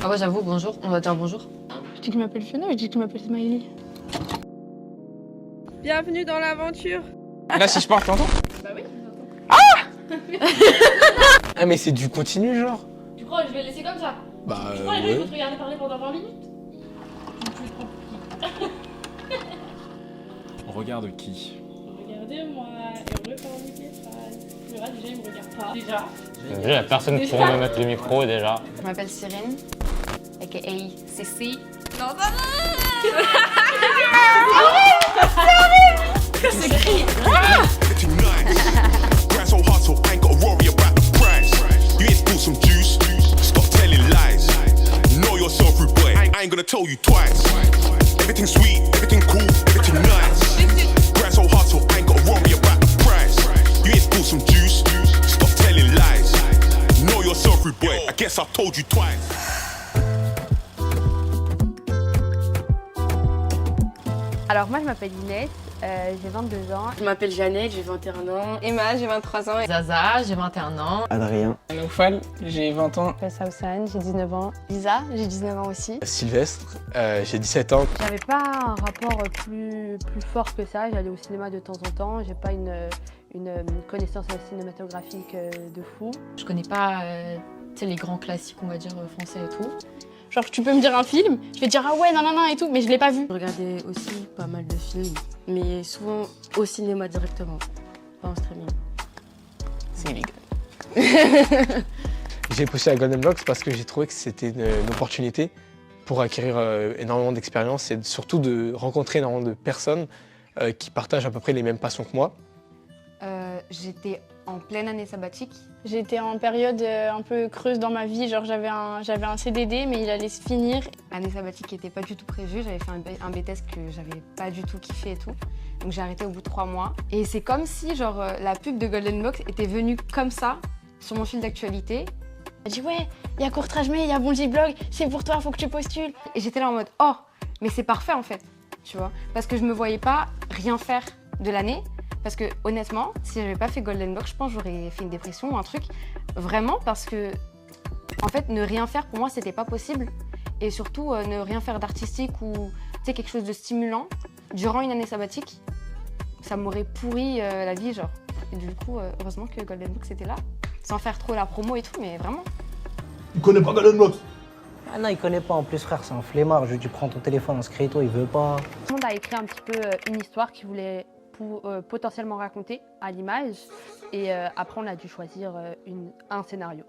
Ah ouais, j'avoue, bonjour, on va dire bonjour. Je dis que je m'appelle Fiona, mais je dis que je m'appelle Smiley. Bienvenue dans l'aventure. Là, si je parle, t'entends? Bah oui, je t'entends. Ah, mais c'est du continu, genre? Tu crois que je vais le laisser comme ça? Bah, Tu crois les gens ils vont te regarder parler pendant 20 minutes? On regarde qui? Regardez-moi et reformulez les phrases. Le rat déjà il me regarde pas. Déjà. Déjà, la personne pour me mettre le micro déjà. Je m'appelle Cyrine, aka Cécile. Non, ça va. C'est écrit. Grind so hard so I ain't gotta worry about the price. You ain't bought some juice, stop telling lies. Know yourself, rude boy. I ain't gonna tell you twice. Everything sweet, everything cool, everything nice. Grind so hard so I ain't gotta worry about the price. You ain't bought some juice, stop telling lies. Know yourself, rude boy. I guess I've told you twice. Alors moi je m'appelle Inès, j'ai 22 ans. Je m'appelle Jeannette, j'ai 21 ans. Emma, j'ai 23 ans. Zaza, j'ai 21 ans. Adrien. Naufal, j'ai 20 ans. Je m'appelle Saoussane, j'ai 19 ans. Lisa, j'ai 19 ans aussi. Sylvestre, j'ai 17 ans. J'avais pas un rapport plus fort que ça, j'allais au cinéma de temps en temps, j'ai pas une connaissance cinématographique de fou. Je connais pas tu sais, les grands classiques, on va dire, français et tout. Genre tu peux me dire un film, je vais te dire ah ouais nanana et tout, mais je l'ai pas vu. Je regardais aussi pas mal de films, mais souvent au cinéma directement, pas en streaming. C'est illégal. J'ai poussé à Golden Box parce que j'ai trouvé que c'était une opportunité pour acquérir énormément d'expérience et surtout de rencontrer énormément de personnes qui partagent à peu près les mêmes passions que moi. J'étais en pleine année sabbatique. J'étais en période un peu creuse dans ma vie, genre j'avais un CDD mais il allait se finir. L'année sabbatique n'était pas du tout prévue, j'avais fait un BTS que j'avais pas du tout kiffé et tout. Donc j'ai arrêté au bout de 3 mois. Et c'est comme si genre la pub de Golden Box était venue comme ça sur mon fil d'actualité. Elle dit ouais, il y a Courtrage mais il y a Bonji Blog, c'est pour toi, faut que tu postules. Et j'étais là en mode oh, mais c'est parfait en fait, tu vois. Parce que je me voyais pas rien faire de l'année. Parce que honnêtement, si j'avais pas fait Golden Box, je pense que j'aurais fait une dépression ou un truc. Vraiment parce que, en fait, ne rien faire pour moi, c'était pas possible. Et surtout, ne rien faire d'artistique ou tu sais, quelque chose de stimulant durant une année sabbatique, ça m'aurait pourri la vie, genre. Et du coup, heureusement que Golden Box était là, sans faire trop la promo et tout, mais vraiment. Il connaît pas Golden Box. Ah non, il connaît pas. En plus, frère, c'est un flemmard. Je lui dis, prends ton téléphone, inscris-toi, il veut pas. Tout le monde a écrit un petit peu une histoire qu'il voulait potentiellement raconter à l'image. Et après, on a dû choisir un scénario.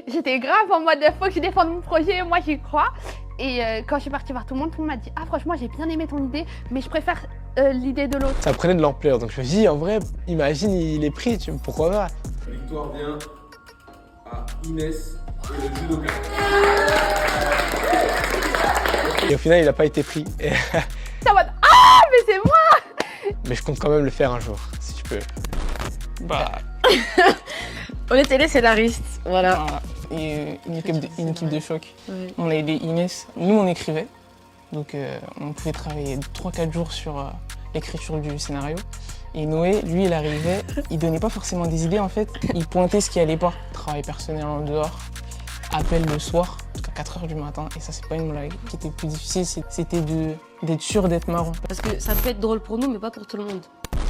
J'étais grave en mode faut que je défende mon projet, moi j'y crois. Et quand je suis partie voir tout le monde m'a dit ah franchement j'ai bien aimé ton idée, mais je préfère l'idée de l'autre. Ça prenait de l'ampleur, donc je me suis dit en vrai, imagine il est pris, pourquoi pas. La victoire vient à Inès et le judoka. Et au final il n'a pas été pris. C'est en mode ah mais c'est moi. Mais je compte quand même le faire un jour, si je peux. Bah. On était les scénaristes, voilà. Et une équipe de choc. Ouais. On a aidé Inès. Nous, on écrivait. Donc, on pouvait travailler 3-4 jours sur l'écriture du scénario. Et Noé, lui, il arrivait, il donnait pas forcément des idées, en fait. Il pointait ce qui allait pas. Travail personnel en dehors, appel le soir, jusqu'à 4 h du matin. Et ça, c'est pas une blague. Ce qui était plus difficile, c'était d'être sûr d'être marrant. Parce que ça peut être drôle pour nous, mais pas pour tout le monde.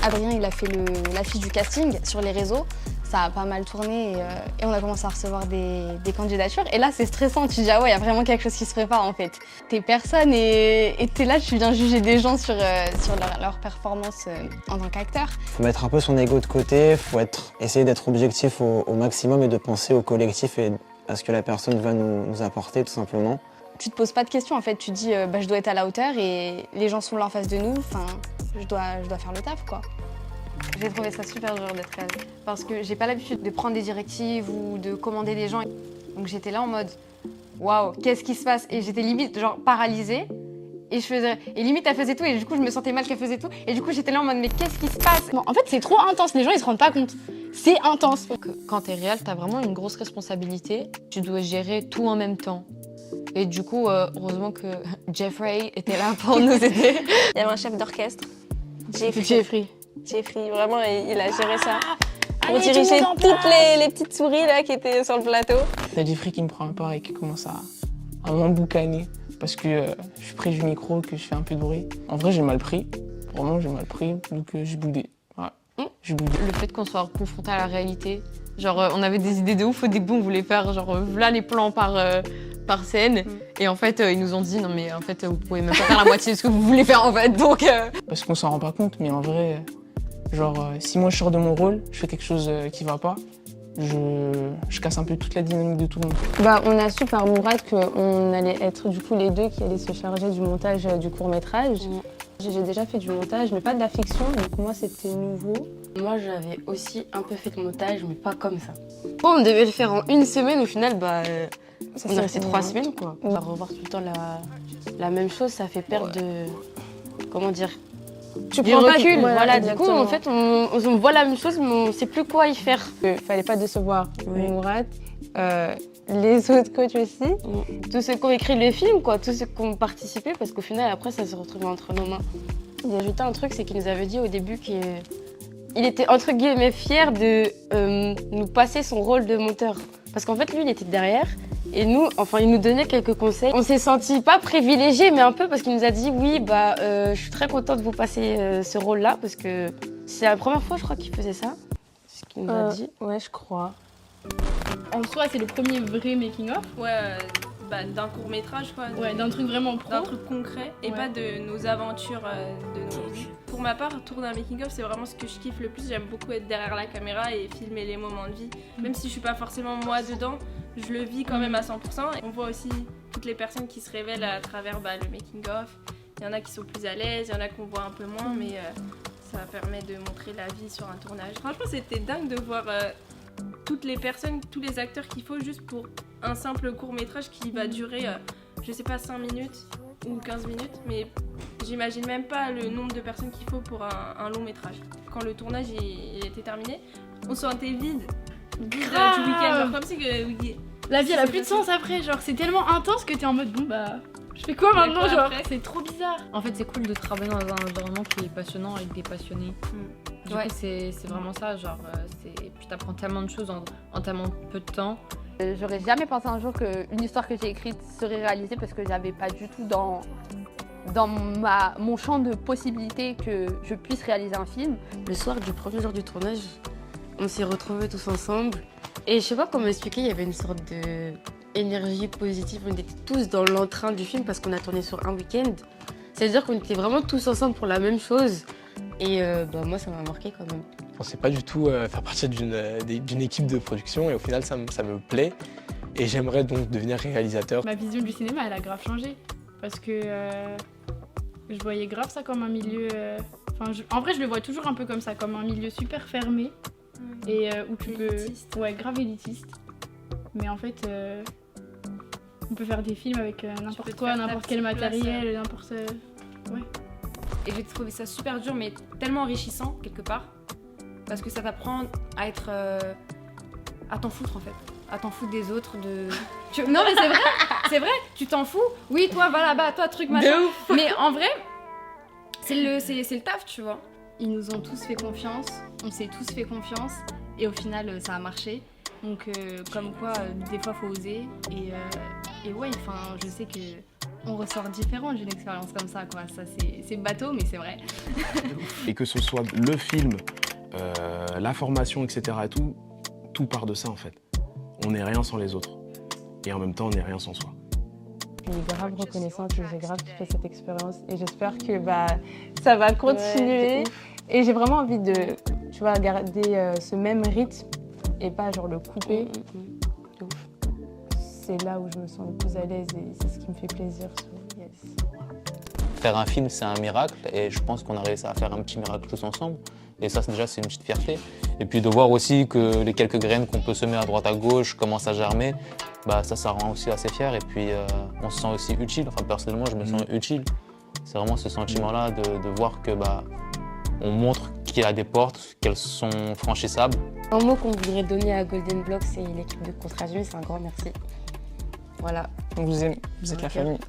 Adrien, il a fait l'affiche du casting sur les réseaux. Ça a pas mal tourné et on a commencé à recevoir des candidatures. Et là, c'est stressant. Tu te dis, ah ouais, il y a vraiment quelque chose qui se prépare en fait. T'es personne et t'es là, tu viens juger des gens sur leur performance en tant qu'acteur. Faut mettre un peu son ego de côté, faut essayer d'être objectif au maximum et de penser au collectif et à ce que la personne va nous apporter tout simplement. Tu te poses pas de questions en fait. Tu dis, je dois être à la hauteur et les gens sont là en face de nous. Enfin, je dois faire le taf quoi. J'ai trouvé ça super dur d'être elle, parce que j'ai pas l'habitude de prendre des directives ou de commander des gens. Donc j'étais là en mode waouh, qu'est-ce qui se passe? Et j'étais limite genre paralysée et limite elle faisait tout et du coup je me sentais mal qu'elle faisait tout et du coup j'étais là en mode mais qu'est-ce qui se passe? Bon, en fait c'est trop intense, les gens ils se rendent pas compte. C'est intense. Quand t'es réel, t'as vraiment une grosse responsabilité. Tu dois gérer tout en même temps. Et du coup, heureusement que Jeffrey était là pour nous aider. Il y avait un chef d'orchestre, Jeffrey. Jeffrey, vraiment, il a géré ça. Pour Allez, diriger tout le monde en toutes les petites souris là qui étaient sur le plateau. T'as Jeffrey qui me prend un part et qui commence à un moins boucané parce que je suis près du micro, que je fais un peu de bruit. En vrai, j'ai mal pris. Vraiment, j'ai mal pris, donc j'ai boudé. Ouais, j'ai boudé. Le fait qu'on soit confronté à la réalité, genre on avait des idées de ouf au début, on voulait faire genre là les plans par scène, et en fait ils nous ont dit non mais en fait vous pouvez même pas faire la moitié de ce que vous voulez faire en fait, donc... Parce qu'on s'en rend pas compte, mais en vrai, genre si moi je sors de mon rôle, je fais quelque chose qui va pas, je casse un peu toute la dynamique de tout le monde. Bah, on a su par Mourad qu'on allait être du coup les deux qui allaient se charger du montage du court-métrage. J'ai déjà fait du montage, mais pas de la fiction, donc moi c'était nouveau. Moi j'avais aussi un peu fait de montage, mais pas comme ça. Bon, on devait le faire en une semaine, au final, on est resté 3 semaines quoi. Revoir tout le temps la même chose, ça fait perdre de... Comment dire, Tu du prends pas recul, de- voilà. Du exactement. coup, en fait, on voit la même chose, mais on sait plus quoi y faire. Il fallait pas décevoir Mourad, les autres coachs aussi. Tous ceux qui ont écrit le film, quoi, tous ceux qui ont participé, parce qu'au final, après, ça se retrouve entre nos mains. Il a ajouté un truc, c'est qu'il nous avait dit au début qu'il était entre guillemets fier de nous passer son rôle de monteur. Parce qu'en fait, lui, il était derrière. Et nous, enfin, il nous donnait quelques conseils. On s'est senti pas privilégiés, mais un peu parce qu'il nous a dit oui, je suis très contente de vous passer ce rôle-là, parce que c'est la première fois, je crois, qu'il faisait ça. C'est ce qu'il nous a dit. Ouais, je crois. En soi, c'est le premier vrai making-of. Ouais, d'un court-métrage, quoi. Ouais, d'un truc vraiment pro. D'un truc concret, et Ouais. pas de nos aventures, de nos vies. Pour ma part, tourner un making-of, c'est vraiment ce que je kiffe le plus. J'aime beaucoup être derrière la caméra et filmer les moments de vie. Même si je suis pas forcément moi dedans, je le vis quand même à 100%. Et on voit aussi toutes les personnes qui se révèlent à travers le making-of. Il y en a qui sont plus à l'aise, il y en a qu'on voit un peu moins, mais ça permet de montrer la vie sur un tournage. Franchement, c'était dingue de voir toutes les personnes, tous les acteurs qu'il faut juste pour un simple court-métrage qui va durer, je sais pas, 5 minutes ou 15 minutes, mais j'imagine même pas le nombre de personnes qu'il faut pour un long-métrage. Quand le tournage il était terminé, on se sentait vide du week-end, genre comme si que... La vie, elle a plus de sens après, genre c'est tellement intense que t'es en mode je fais quoi maintenant, genre c'est trop bizarre. En fait, c'est cool de travailler dans un environnement qui est passionnant avec des passionnés. Du coup, c'est vraiment ça, genre, puis t'apprends tellement de choses en tellement peu de temps. J'aurais jamais pensé un jour qu'une histoire que j'ai écrite serait réalisée parce que j'avais pas du tout dans mon champ de possibilités que je puisse réaliser un film. Le soir du premier jour du tournage, on s'est retrouvés tous ensemble. Et je sais pas comment expliquer, il y avait une sorte de énergie positive. On était tous dans l'entrain du film parce qu'on a tourné sur un week-end. C'est-à-dire qu'on était vraiment tous ensemble pour la même chose. Et moi, ça m'a marqué quand même. Je pensais pas du tout faire partie d'une équipe de production et au final, ça me plaît. Et j'aimerais donc devenir réalisateur. Ma vision du cinéma, elle a grave changé. Parce que je voyais grave ça comme un milieu... en vrai, je le vois toujours un peu comme ça, comme un milieu super fermé. Et où tu peux... Ouais, grave élitiste. Mais en fait, on peut faire des films avec n'importe quoi, n'importe quel matériel, n'importe... Ouais. Et j'ai trouvé ça super dur, mais tellement enrichissant, quelque part. Parce que ça t'apprend à être... à t'en foutre, en fait. À t'en foutre des autres, Non, mais c'est vrai, tu t'en fous. Oui, toi, va là-bas, toi, truc, machin. Mais en vrai, c'est le taf, tu vois. Ils nous ont tous fait confiance, on s'est tous fait confiance, et au final, ça a marché. Donc, comme quoi, des fois, faut oser. Et ouais, je sais que on ressort différent d'une expérience comme ça, quoi. Ça, c'est bateau, mais c'est vrai. Et que ce soit le film, la formation, etc. et tout part de ça en fait. On n'est rien sans les autres. Et en même temps, on n'est rien sans soi. Je suis grave reconnaissante et j'ai grave kiffé cette expérience. Et j'espère que ça va continuer. Et j'ai vraiment envie de garder ce même rythme et pas genre le couper. C'est là où je me sens le plus à l'aise et c'est ce qui me fait plaisir. Faire un film, c'est un miracle et je pense qu'on a réussi à faire un petit miracle tous ensemble. Et ça, déjà, c'est une petite fierté. Et puis de voir aussi que les quelques graines qu'on peut semer à droite à gauche commencent à germer, ça rend aussi assez fier. Et puis on se sent aussi utile. Enfin, personnellement, je me sens utile. C'est vraiment ce sentiment-là de voir que on montre qu'il y a des portes, qu'elles sont franchissables. Un mot qu'on voudrait donner à Golden Block, c'est l'équipe de Contre-Adjumé, c'est un grand merci. Voilà. On vous aime, vous êtes la famille.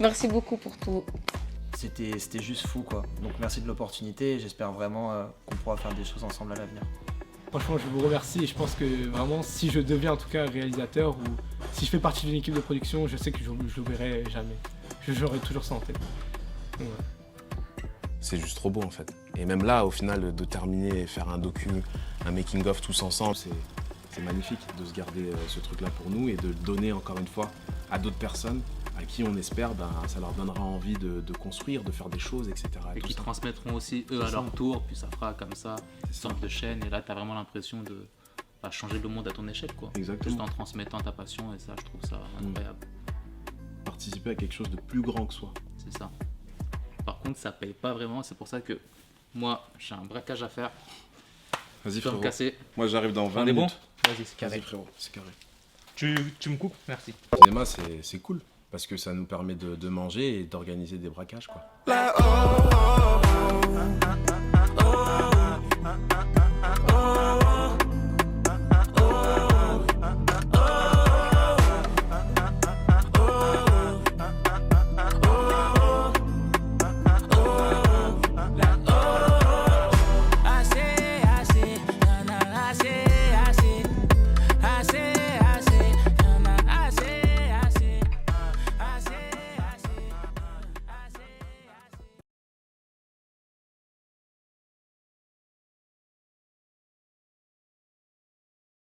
Merci beaucoup pour tout. C'était juste fou quoi. Donc merci de l'opportunité et j'espère vraiment qu'on pourra faire des choses ensemble à l'avenir. Franchement, je vous remercie et je pense que vraiment, si je deviens en tout cas réalisateur ou si je fais partie d'une équipe de production, je sais que je l'oublierai jamais. J'aurai toujours ça en tête. Ouais. C'est juste trop beau en fait. Et même là, au final, de terminer et faire un docu, un making-of tous ensemble, c'est magnifique de se garder ce truc-là pour nous et de le donner encore une fois à d'autres personnes à qui on espère ça leur donnera envie de construire, de faire des choses, etc. Et qui transmettront aussi eux à leur tour, puis ça fera comme ça une sorte de chaîne. Et là, tu as vraiment l'impression de changer le monde à ton échelle, quoi. Exactement. Juste en transmettant ta passion, et ça, je trouve ça incroyable. Participer à quelque chose de plus grand que soi. C'est ça. Par contre, ça paye pas vraiment. C'est pour ça que moi, j'ai un braquage à faire. Vas-y, frérot. Me casser. Moi, j'arrive dans 20 On est bon minutes. Vas-y, c'est carré. Vas-y, frérot, c'est carré. Tu me coupes? Merci. Le cinéma, c'est cool. Parce que ça nous permet de manger et d'organiser des braquages, quoi.